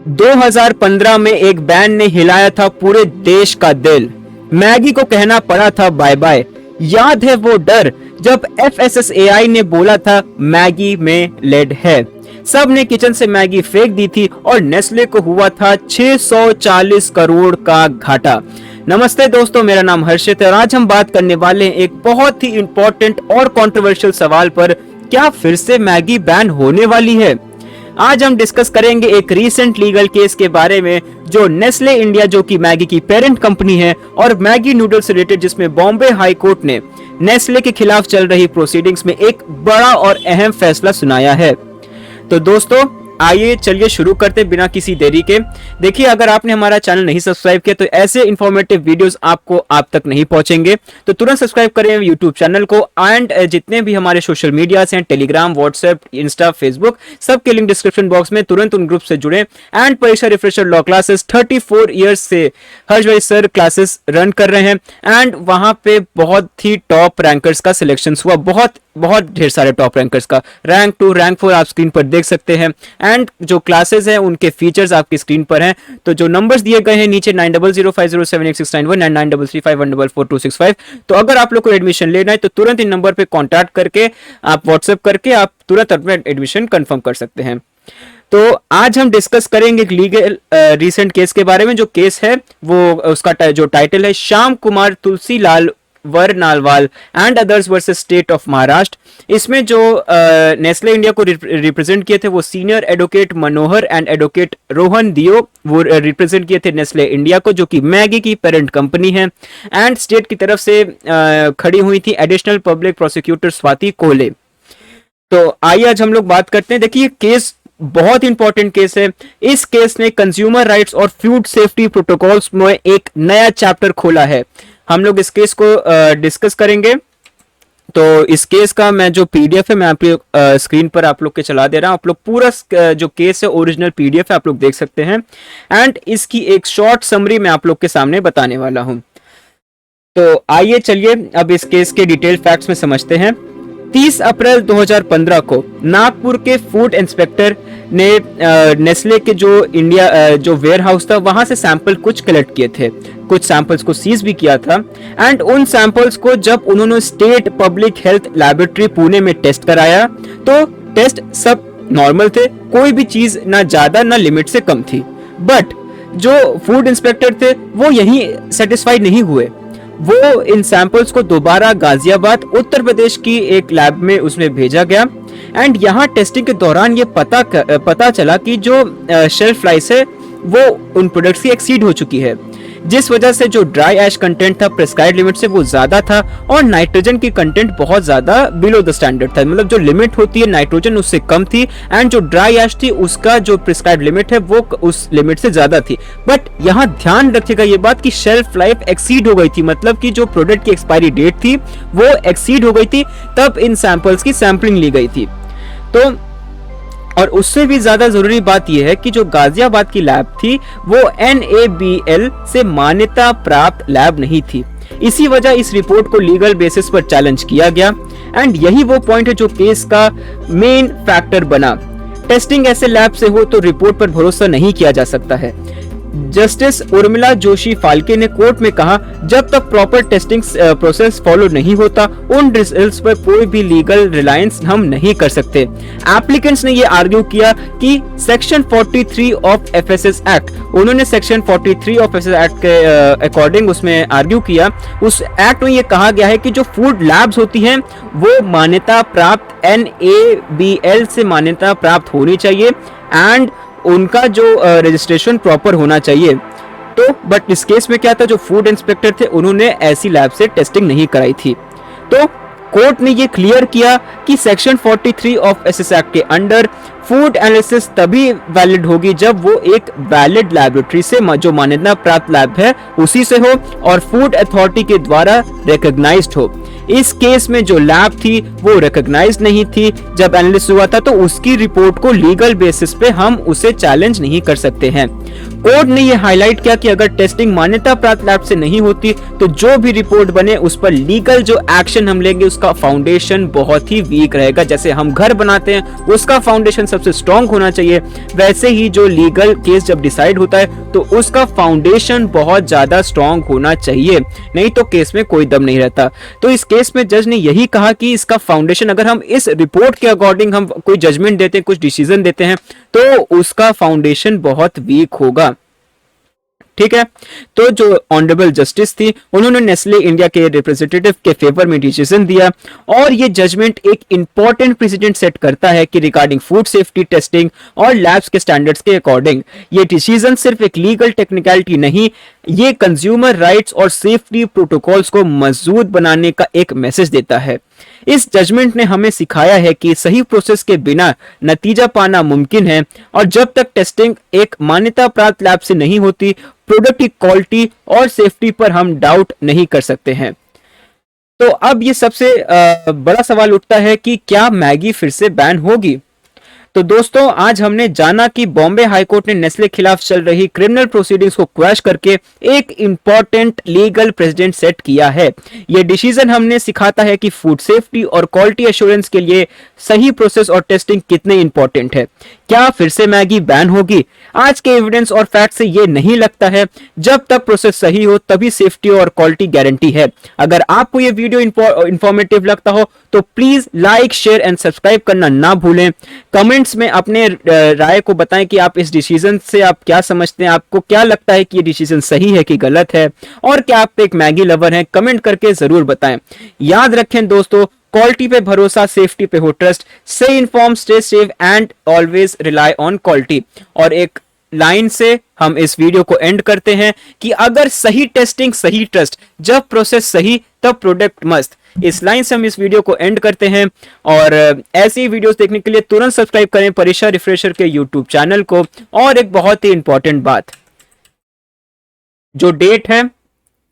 2015 में एक बैन ने हिलाया था पूरे देश का दिल। मैगी को कहना पड़ा था बाय बाय। याद है वो डर जब FSSAI ने बोला था मैगी में लेड है। सब ने किचन से मैगी फेंक दी थी और नेस्ले को हुआ था 640 करोड़ का घाटा। नमस्ते दोस्तों, मेरा नाम हर्षित है और आज हम बात करने वाले हैं एक बहुत ही इंपॉर्टेंट और कंट्रोवर्शियल सवाल पर। क्या फिर से मैगी बैन होने वाली है? आज हम डिस्कस करेंगे एक रीसेंट लीगल केस के बारे में जो नेस्ले इंडिया, जो कि मैगी की पेरेंट कंपनी है, और मैगी नूडल्स से रिलेटेड, जिसमें बॉम्बे हाई कोर्ट ने नेस्ले के खिलाफ चल रही प्रोसीडिंग्स में एक बड़ा और अहम फैसला सुनाया है। तो दोस्तों आइए चलिए शुरू करते बिना किसी देरी के। देखिए, अगर आपने हमारा चैनल नहीं सब्सक्राइब किया तो ऐसे इंफॉर्मेटिव वीडियोस आपको आप तक नहीं पहुंचेंगे, तो तुरंत सब्सक्राइब करें यूट्यूब चैनल को। एंड जितने भी हमारे सोशल मीडिया हैं, टेलीग्राम, व्हाट्सएप, इंस्टा, फेसबुक, सबके लिंक डिस्क्रिप्शन बॉक्स में, तुरंत उन ग्रुप से जुड़े। एंड परीक्षा रिफ्रेशर लॉ क्लासेस 34 ईयर्स से हर्ष भाई सर क्लासेस रन कर रहे हैं एंड वहां पे बहुत ही टॉप रैंकर्स का सिलेक्शन हुआ, बहुत ढेर सारे टॉप रैंकर्स का। रैंक 2, रैंक 4 आप स्क्रीन पर देख सकते हैं एंड जो क्लासेस हैं उनके फीचर्स आपकी स्क्रीन पर हैं। तो जो नंबर्स दिए गए हैं नीचे 9005078691 एंड 9335144265। तो अगर आप लोग को एडमिशन लेना है तो तुरंत इन नंबर पे कांटेक्ट करके, आप व्हाट्सएप करके आप तुरंत अपना एडमिशन कंफर्म कर सकते हैं। तो आज हम डिस्कस करेंगे एक लीगल रीसेंट केस के बारे में। जो केस है वो उसका जो टाइटल है Shyam Kumar Tulsilal Varnalwal and others versus state of Maharashtra. इसमें जो नेस्ले इंडिया को रिप्रेजेंट किए थे वो senior advocate Manohar and advocate Rohan Deo, वो रिप्रेजेंट किए थे नेस्ले इंडिया को, जो कि मैगी की पेरेंट कंपनी है। एंड स्टेट की तरफ से खड़ी हुई थी एडिशनल पब्लिक प्रोसिक्यूटर स्वाति कोले। तो आइए आज हम लोग बात करते हैं। देखिए, केस बहुत इंपॉर्टेंट केस है। इस केस ने कंज्यूमर राइट्स और फूड सेफ्टी प्रोटोकॉल्स में एक नया चैप्टर खोला है। हम लोग इस केस को डिस्कस करेंगे। तो इस केस का मैं जो पीडीएफ है मैं आप स्क्रीन पर आप लोग के चला दे रहा हूं। आप लोग पूरा जो केस है ओरिजिनल पीडीएफ है आप लोग देख सकते हैं एंड इसकी एक शॉर्ट समरी मैं आप लोग के सामने बताने वाला हूं। तो आइए चलिए अब इस केस के डिटेल फैक्ट्स में समझते हैं। 30 अप्रैल 2015 को नागपुर के फूड इंस्पेक्टर ने नेस्ले के जो वेयर हाउस था वहां से सैंपल कुछ कलेक्ट किए थे। कुछ सैंपल्स को सीज भी किया था एंड उन सैंपल्स को जब उन्होंने state public health laboratory Pune में टेस्ट कराया तो टेस्ट सब नॉर्मल थे, कोई भी चीज ना ज्यादा ना लिमिट से कम थी। बट जो फूड इंस्पेक्टर थे वो यही सेटिस्फाइड नहीं हुए। वो इन सैंपल्स को दोबारा गाजियाबाद उत्तर प्रदेश की एक लैब में उसमें भेजा गया एंड यहाँ टेस्टिंग के दौरान ये पता चला कि जो शेल्फ लाइफ है वो उन प्रोडक्ट्स की एक्सीड हो चुकी है, जिस वजह से जो ड्राई ऐश कंटेंट था प्रिस्क्राइब्ड लिमिट से वो ज्यादा था और नाइट्रोजन की कंटेंट बहुत ज्यादा बिलो द स्टैंडर्ड था। मतलब जो लिमिट होती है नाइट्रोजन उससे कम थी एंड जो ड्राई ऐश थी उसका जो प्रिस्क्राइब्ड लिमिट है वो उस लिमिट से ज्यादा थी। बट यहाँ ध्यान रखिएगा ये बात कि शेल्फ लाइफ एक्सीड हो गई थी, मतलब कि जो प्रोडक्ट की एक्सपायरी डेट थी वो एक्सीड हो गई थी, तब इन सैंपल्स की सैंपलिंग ली गई थी। तो और उससे भी ज्यादा जरूरी बात यह है कि जो गाजियाबाद की लैब थी वो NABL से मान्यता प्राप्त लैब नहीं थी। इसी वजह इस रिपोर्ट को लीगल बेसिस पर चैलेंज किया गया एंड यही वो पॉइंट है जो केस का मेन फैक्टर बना। टेस्टिंग ऐसे लैब से हो तो रिपोर्ट पर भरोसा नहीं किया जा सकता है। जस्टिस उर्मिला जोशी फाल्के ने कोर्ट में कहा, जब तक प्रॉपर टेस्टिंग प्रोसेस फॉलो नहीं होता उन रिजल्ट्स पर कोई भी लीगल रिलायंस हम नहीं कर सकते। एप्लीकेंट्स ने ये आर्ग्यू किया कि सेक्शन 43 ऑफ FSS एक्ट, उन्होंने सेक्शन 43 ऑफ FSS एक्ट के अकॉर्डिंग उसमें आर्ग्यू किया। उस एक्ट में ये कहा गया है कि जो फूड लैब्स होती हैं वो मान्यता प्राप्त NABL से मान्यता प्राप्त होनी चाहिए एंड उनका जो रजिस्ट्रेशन प्रॉपर होना चाहिए। तो बट इस केस में क्या था, जो फूड इंस्पेक्टर थे उन्होंने ऐसी लैब से टेस्टिंग नहीं कराई थी। तो कोर्ट ने ये क्लियर किया कि सेक्शन 43 ऑफ एसएस एक्ट के अंडर फूड एनालिसिस तभी वैलिड होगी जब वो एक वैलिड लैबोरेटरी से, जो मान्यता प्राप्त लैब है उसी से हो और फूड अथॉरिटी के द्वारा रिकॉग्नाइज्ड हो। इस केस में जो लैब थी वो रिकॉग्नाइज्ड नहीं थी जब एनालिसिस हुआ था, तो उसकी रिपोर्ट को लीगल बेसिस पे हम उसे चैलेंज नहीं कर सकते हैं। कोर्ट ने ये हाईलाइट किया कि अगर टेस्टिंग मान्यता प्राप्त लैब से नहीं होती तो जो भी रिपोर्ट बने उस पर लीगल जो एक्शन हम लेंगे उसका फाउंडेशन बहुत ही वीक रहेगा। जैसे हम घर बनाते हैं उसका फाउंडेशन सबसे सबसे स्ट्रांग होना चाहिए, वैसे ही जो लीगल केस जब डिसाइड होता है तो उसका फाउंडेशन बहुत ज्यादा स्ट्रांग होना चाहिए, नहीं तो केस में कोई दम नहीं रहता। तो इस केस में जज ने यही कहा कि इसका फाउंडेशन, अगर हम इस रिपोर्ट के अकॉर्डिंग हम कोई जजमेंट देते हैं, कुछ डिसीजन देते हैं, तो उसका फाउंडेशन बहुत वीक होगा। ठीक है, तो जो ऑनरेबल जस्टिस थी उन्होंने नेस्ले इंडिया के रिप्रेजेंटेटिव के फेवर में डिसीजन दिया, और ये जजमेंट एक इंपॉर्टेंट प्रेसिडेंट सेट करता है कि रिगार्डिंग फूड सेफ्टी टेस्टिंग और लैब्स के स्टैंडर्ड्स के अकॉर्डिंग ये डिसीजन सिर्फ एक लीगल टेक्निकलिटी नहीं, ये कंज्यूमर राइट्स और सेफ्टी प्रोटोकॉल्स को मजबूत बनाने का एक मैसेज देता है। इस जजमेंट ने हमें सिखाया है कि सही प्रोसेस के बिना नतीजा पाना मुमकिन है, और जब तक टेस्टिंग एक मान्यता प्राप्त लैब से नहीं होती, प्रोडक्ट की क्वालिटी और सेफ्टी पर हम डाउट नहीं कर सकते हैं। तो अब ये सबसे बड़ा सवाल उठता है कि क्या मैगी फिर से बैन होगी। तो दोस्तों, आज हमने जाना कि बॉम्बे हाईकोर्ट ने नेस्ले खिलाफ चल रही क्रिमिनल प्रोसीडिंग्स को क्वैश करके एक इंपॉर्टेंट लीगल प्रेसिडेंट सेट किया है। यह डिसीजन हमने सिखाता है कि फूड सेफ्टी और क्वालिटी एश्योरेंस के लिए सही प्रोसेस और टेस्टिंग कितने इंपॉर्टेंट है। क्या फिर से मैगी बैन होगी? आज के एविडेंस और फैक्ट से ये नहीं लगता है। जब तक प्रोसेस सही हो तभी सेफ्टी और क्वालिटी गारंटी है। अगर आपको ये वीडियो इंफॉर्मेटिव लगता हो तो please like, share and subscribe करना ना भूलें। कमेंट्स में अपने राय को बताएं कि आप इस डिसीजन से आप क्या समझते हैं, आपको क्या लगता है कि ये डिसीजन सही है कि गलत है, और क्या आप एक मैगी लवर हैं, कमेंट करके जरूर बताएं। याद रखें दोस्तों, क्वालिटी पे भरोसा, सेफ्टी पे हो trust, stay inform, stay safe and always rely on quality. और एक लाइन से हम इस वीडियो को एंड करते हैं कि अगर सही टेस्टिंग, सही ट्रस्ट, जब प्रोसेस सही तब प्रोडक्ट मस्त। इस लाइन से हम इस वीडियो को एंड करते हैं, और ऐसी वीडियोस देखने के लिए तुरंत सब्सक्राइब करें परीक्षा रिफ्रेशर के यूट्यूब चैनल को। और एक बहुत ही इंपॉर्टेंट बात, जो डेट है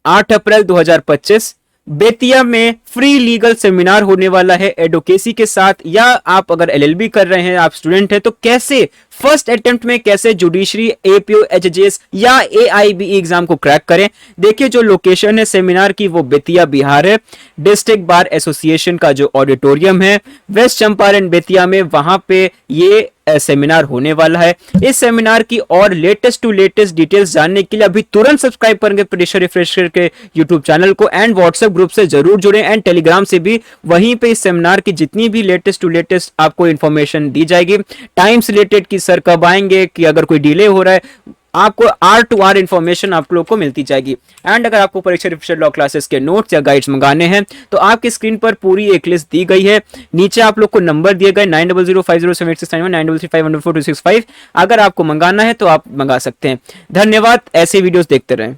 8 अप्रैल 2025, बेतिया में फ्री लीगल सेमिनार होने वाला है एडवोकेसी के साथ। या आप अगर एलएलबी कर रहे हैं, आप स्टूडेंट हैं, तो कैसे फर्स्ट अटेम्प्ट में कैसे जुडिशरी, एपीओ, एचजेएस या एआईबी एग्जाम को क्रैक करें। देखिए, जो लोकेशन है सेमिनार की वो बेतिया बिहार है। डिस्ट्रिक्ट बार एसोसिएशन का जो ऑडिटोरियम है वेस्ट चंपारण बेतिया में, वहां पे ये सेमिनार होने वाला है। इस सेमिनार की और लेटेस्ट टू लेटेस्ट डिटेल्स जानने के लिए अभी तुरंत सब्सक्राइब करेंगे परीक्षा रिफ्रेशर के यूट्यूब चैनल को, एंड व्हाट्सएप ग्रुप से जरूर जुड़ें, एंड टेलीग्राम से भी। वहीं पे इस सेमिनार की जितनी भी लेटेस्ट टू लेटेस्ट आपको इंफॉर्मेशन दी जाएगी। टाइम से रिलेटेड कि सर कब आएंगे, कि अगर कोई डिले हो रहा है, आपको आर टू आर इंफॉर्मेशन आप लोगों को मिलती जाएगी। एंड अगर आपको परीक्षा रिफ्रेशर लॉ क्लासेस के नोट्स या गाइड्स मंगाने हैं तो आपकी स्क्रीन पर पूरी एक लिस्ट दी गई है। नीचे आप लोग को नंबर दिए गए 9005078691 93514265। अगर आपको मंगाना है तो आप मंगा सकते हैं। धन्यवाद, ऐसे वीडियोस देखते रहें।